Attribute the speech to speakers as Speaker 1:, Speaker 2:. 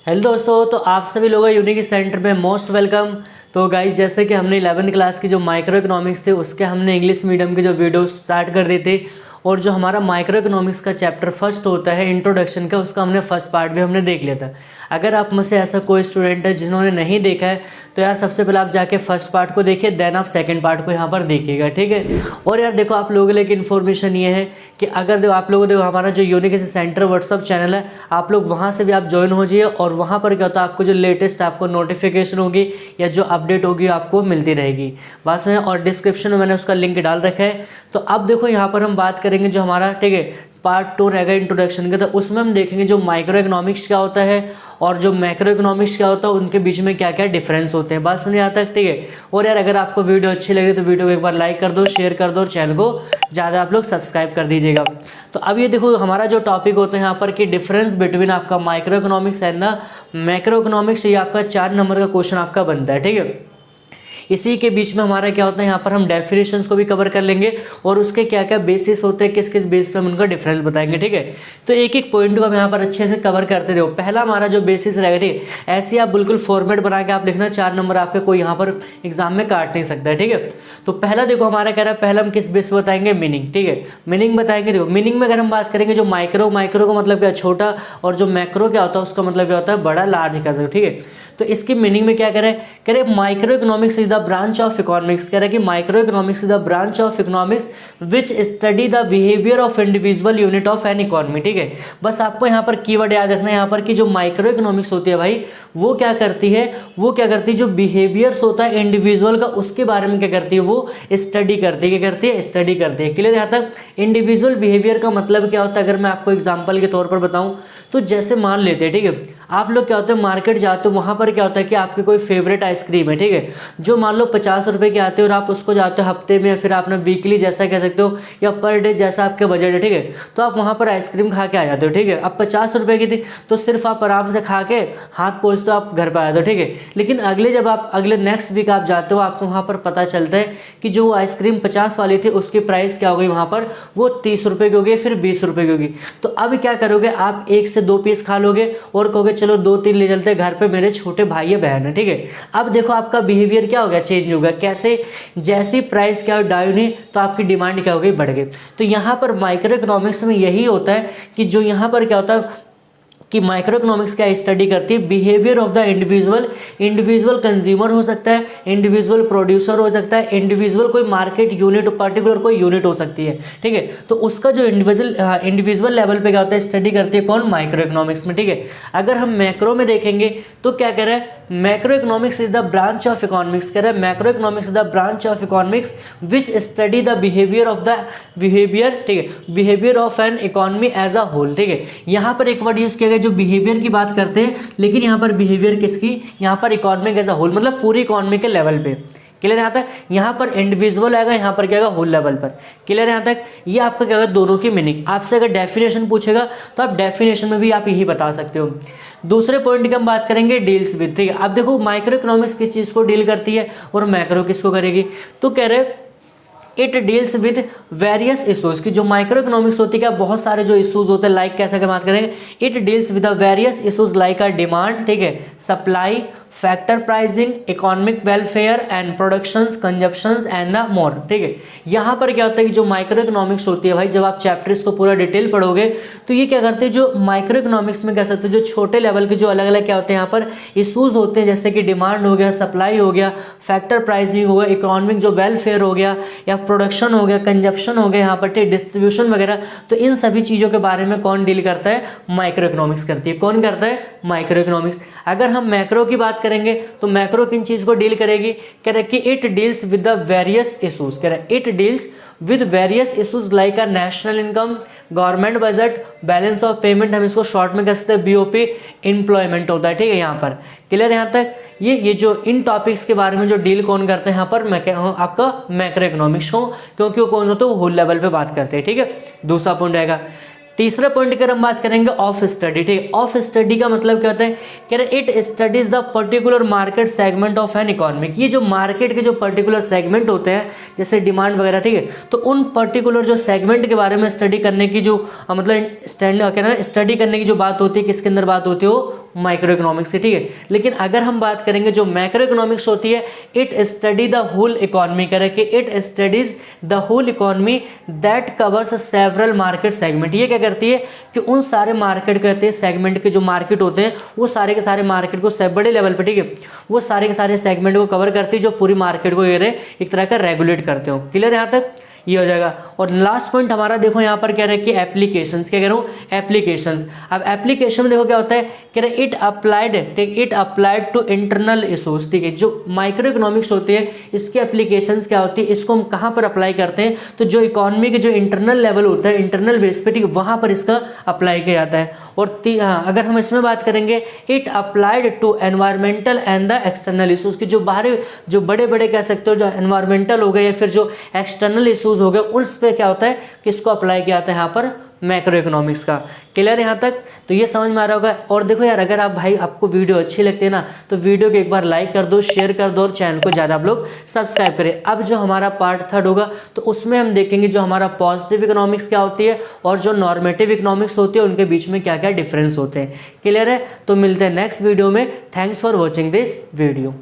Speaker 1: Hello दोस्तों, तो आप सभी लोगों यूनिक सेंटर में मोस्ट वेलकम। तो गाइस, जैसे कि हमने 11वीं क्लास की जो माइक्रो इकोनॉमिक्स थे उसके हमने इंग्लिश मीडियम के जो वीडियो स्टार्ट कर दी थी, और जो हमारा माइक्रो इकोनॉमिक्स का चैप्टर फर्स्ट होता है इंट्रोडक्शन का, उसका हमने फर्स्ट पार्ट भी हमने देख लिया था। अगर आप में से ऐसा कोई स्टूडेंट है जिन्होंने नहीं देखा है तो यार सबसे पहले आप जाके फर्स्ट पार्ट को देखिए, देन आप सेकंड पार्ट को यहाँ पर देखिएगा, ठीक है। और यार देखो, आप लोगों के लिए एक इन्फॉर्मेशन ये है कि अगर आप लोगों देखो हमारा जो यूनिक सेंटर व्हाट्सअप चैनल है, आप लोग वहाँ से भी आप ज्वाइन हो जाइए, और वहाँ पर क्या होता है आपको जो लेटेस्ट आपको नोटिफिकेशन होगी या जो अपडेट होगी आपको मिलती रहेगी बस में। और डिस्क्रिप्शन में मैंने उसका लिंक डाल रखा है। तो अब देखो यहाँ पर हम बात करेंगे जो हमारा, ठीक है, पार्ट 2 रहेगा इंट्रोडक्शन का। तो उसमें हम देखेंगे जो माइक्रो इकोनॉमिक्स क्या होता है और जो मैक्रो इकोनॉमिक्स क्या होता है, उनके बीच में क्या क्या डिफरेंस होते हैं, बात समझ आता है, ठीक है। और यार अगर आपको वीडियो अच्छी लगे तो वीडियो को एक बार लाइक कर दो, शेयर कर दो, और चैनल को ज़्यादा आप लोग सब्सक्राइब कर दीजिएगा। तो अब ये देखो हमारा जो टॉपिक होता है यहाँ पर कि डिफरेंस बिटवीन आपका micro economics and the macro economics, ये आपका 4 नंबर का क्वेश्चन आपका बनता है, ठीक है। इसी के बीच में हमारा क्या होता है, यहाँ पर हम डेफिनेशंस को भी कवर कर लेंगे और उसके क्या क्या बेसिस होते हैं, किस किस बेस पे हम उनका डिफरेंस बताएंगे, ठीक है। तो एक एक पॉइंट को हम यहाँ पर अच्छे से कवर करते रहो। पहला हमारा जो बेसिस रहेगा, ठीक है, ऐसे आप बिल्कुल फॉर्मेट बना के आप लिखना, 4 नंबर आपके कोई यहाँ पर एग्जाम में काट नहीं सकता है, ठीक है। तो पहला देखो हमारा कह रहा है, पहला हम किस बेस पे बताएंगे, मीनिंग, ठीक है, मीनिंग बताएंगे। देखो मीनिंग में अगर हम बात करेंगे जो माइक्रो का मतलब क्या, छोटा, और जो मैक्रो क्या होता है उसका मतलब क्या होता है, बड़ा, लार्ज कह सकते, ठीक है। तो इसकी मीनिंग में क्या कह रहे हैं, micro economics is the branch of economics, कह रहे हैं कि micro economics is the branch of economics which study the behaviour of individual unit of an economy, ठीक है। बस आपको यहाँ पर कीवर्ड याद रखना है यहाँ पर कि जो माइक्रो इकोनॉमिक्स होती है भाई, वो क्या करती है, जो बिहेवियर्स होता है इंडिविजुअल का, उसके बारे में क्या करती है, वो स्टडी करती है, क्या करती है, स्टडी करती है। क्लियर यहाँ तक। इंडिविजुअल बिहेवियर का मतलब क्या होता है, अगर मैं आपको एग्जाम्पल के तौर पर बताऊं तो जैसे मान लेते हैं, ठीक है, आप लोग क्या होता है मार्केट जाते हो, वहाँ पर क्या होता है कि आपकी कोई फेवरेट आइसक्रीम है, ठीक है, जो मान लो 50 रुपये की आती है, और आप उसको जाते हो हफ्ते में, फिर आपने वीकली जैसा कह सकते हो, या पर डे जैसा आपके बजट है, ठीक है, तो आप वहाँ पर आइसक्रीम खा के आ जाते हो, ठीक है। अब 50 रुपये की थी तो सिर्फ आप आराम से खा के हाथ पोंछते हो, आप घर पर आ जाते हो, ठीक है। लेकिन जब आप अगले नेक्स्ट वीक आप जाते हो, आपको वहाँ पर पता चलता है कि जो आइसक्रीम 50 वाली थी उसकी प्राइस क्या हो गई, वहाँ पर वो 30 रुपये की होगी, फिर 20 रुपये की होगी। तो अब क्या करोगे, आप 1 से 2 पीस खा लोगे और कहोगे चलो 2-3 ले चलते घर पे, मेरे छोटे भाई या बहन है, ठीक है। अब देखो आपका बिहेवियर क्या हो गया, चेंज हो गया। कैसे, जैसी प्राइस क्या डाउन हुई तो आपकी डिमांड क्या हो गई, बढ़ गई। तो यहाँ पर माइक्रो इकोनॉमिक्स में यही होता है कि जो यहाँ पर क्या होता है कि माइक्रो इकोनॉमिक्स क्या स्टडी करती है, behaviour of the individual consumer हो सकता है, इंडिविजुअल प्रोड्यूसर हो सकता है, इंडिविजुअल कोई मार्केट यूनिट, पर्टिकुलर कोई यूनिट हो सकती है, ठीक है। तो उसका जो इंडिविजुअल लेवल पे क्या होता है, स्टडी करती है कौन, माइक्रो इकोनॉमिक्स में, ठीक है। अगर हम मैक्रो में देखेंगे तो क्या कह रहा है, macro economics is the branch of economics, कह रहा है macro economics is the branch of economics which study the behaviour of the behaviour, ठीक है, behaviour of an economy as a whole, ठीक है। यहाँ पर एक वर्ड यूज किया गया जो बिहेवियर की बात करते हैं, लेकिन यहाँ पर बिहेवियर किसकी, यहाँ पर इकोनॉमिक एज अ होल, मतलब पूरी इकोनॉमी के लेवल पे। क्लियर यहाँ तक। यहाँ पर इंडिविजुअल आएगा, यहाँ पर क्या आएगा, होल लेवल पर। क्लियर यहाँ तक। ये आपका क्या होगा, दोनों की मीनिंग। आपसे अगर डेफिनेशन पूछेगा तो आप डेफिनेशन में भी आप यही बता सकते हो। दूसरे पॉइंट की हम बात करेंगे डील्स विद, ठीक है। अब देखो माइक्रो इकोनॉमिक्स किस चीज़ को डील करती है और मैक्रो किसको करेगी, तो कह रहे it deals with various issues, की जो माइक्रो इकोनॉमिक्स होती है क्या, बहुत सारे जो इशूज़ होते हैं, लाइक कैसे क्या बात करेंगे, it deals with the various issues like a demand, ठीक है, supply, factor pricing, economic welfare and productions, consumptions and the more, ठीक है। यहाँ पर क्या होता है कि जो माइक्रो इकोनॉमिक्स होती है भाई, जब आप चैप्टर इसको पूरा डिटेल पढ़ोगे तो ये क्या करते हैं, जो माइक्रो इकोनॉमिक्स में कह सकते हो जो छोटे लेवल के जो अलग अलग क्या होते हैं यहाँ पर इशूज़ होते हैं, जैसे कि डिमांड हो गया, सप्लाई हो गया, फैक्टर प्राइसिंग हो गया, इकोनॉमिक जो वेलफेयर हो गया, या प्रोडक्शन हो गया, कंजप्शन हो गया, यहाँ पर डिस्ट्रीब्यूशन वगैरह। तो इन सभी चीज़ों के बारे में कौन डील करता है, माइक्रो इकोनॉमिक्स करती है। कौन करता है, माइक्रो इकोनॉमिक्स। अगर हम मैक्रो की बात करेंगे तो मैक्रो किन चीज़ को डील करेगी, कह रहे कि it deals with the various issues, कह रहे it deals with various issues like a national income, government budget, balance of payment, हम इसको शॉर्ट में कह सकते हैं BOP, एम्प्लॉयमेंट होता है, ठीक है। यहाँ पर क्लियर यहाँ तक। ये जो इन टॉपिक्स के बारे में जो डील कौन करते हैं यहाँ पर, मैं कह आपका मैक्रो इकोनॉमिक्स हो, क्योंकि वो कौन होते हैं, वो होल लेवल पे बात करते हैं, ठीक है। दूसरा पॉइंट आएगा। तीसरा पॉइंट की हम बात करेंगे ऑफ स्टडी, ठीक है। ऑफ स्टडी का मतलब क्या होता है, कह रहे it studies the particular market segment of an economic, ये जो मार्केट के जो पर्टिकुलर सेगमेंट होते हैं जैसे डिमांड वगैरह, ठीक है, तो उन पर्टिकुलर जो सेगमेंट के बारे में स्टडी करने की जो मतलब स्टडी करने की जो बात होती है, किसके अंदर बात होती है, वो माइक्रो इकोनॉमिक्स की, ठीक है। लेकिन अगर हम बात करेंगे जो मैक्रो इकोनॉमिक्स होती है, it study the whole economy, करके it studies the whole economy that covers several market segment. ये क्या करती है कि उन सारे मार्केट कहते हैं सेगमेंट के जो मार्केट होते हैं वो सारे के सारे मार्केट को बड़े लेवल पे, ठीक है, वो सारे के सारे सेगमेंट को कवर करती है जो पूरी मार्केट को ये एक तरह का रेगुलेट करते हो। क्लियर यहाँ तक? ये हो जाएगा। और लास्ट पॉइंट हमारा देखो यहाँ पर क्या रहा है कि एप्लीकेशंस, क्या कह रहा हूँ, एप्लीकेशंस। अब एप्लीकेशन में देखो क्या होता है, कह रहे it applied to internal issues, ठीक है। जो माइक्रो इकोनॉमिक्स होती है इसकी एप्लीकेशंस क्या होती है, इसको हम कहाँ पर अप्लाई करते हैं, तो जो इकोनॉमी के जो इंटरनल लेवल होता है, इंटरनल बेस पे, ठीक है, वहाँ पर इसका अप्लाई किया जाता है। और अगर हम इसमें बात करेंगे, it applied to environmental and the external issues, की जो बाहरी जो बड़े बड़े कह सकते हो जो एनवायरमेंटल हो गए या फिर जो एक्सटर्नल इशूज हो गए, उस पे क्या होता है कि इसको अप्लाई किया जाता है यहाँ पर मैक्रो इकोनॉमिक्स का। क्लियर यहाँ तक? तो ये समझ में आ रहा होगा। और देखो यार, अगर आप भाई आपको वीडियो अच्छी लगती है ना तो वीडियो को एक बार लाइक कर दो, शेयर कर दो और चैनल को ज़्यादा आप लोग सब्सक्राइब करें। अब जो हमारा पार्ट 3 होगा तो उसमें हम देखेंगे जो हमारा पॉजिटिव इकोनॉमिक्स क्या होती है और जो नॉर्मेटिव इकोनॉमिक्स होती है उनके बीच में क्या क्या डिफरेंस होते हैं। क्लियर है? तो मिलते हैं नेक्स्ट वीडियो में। Thanks for watching this video.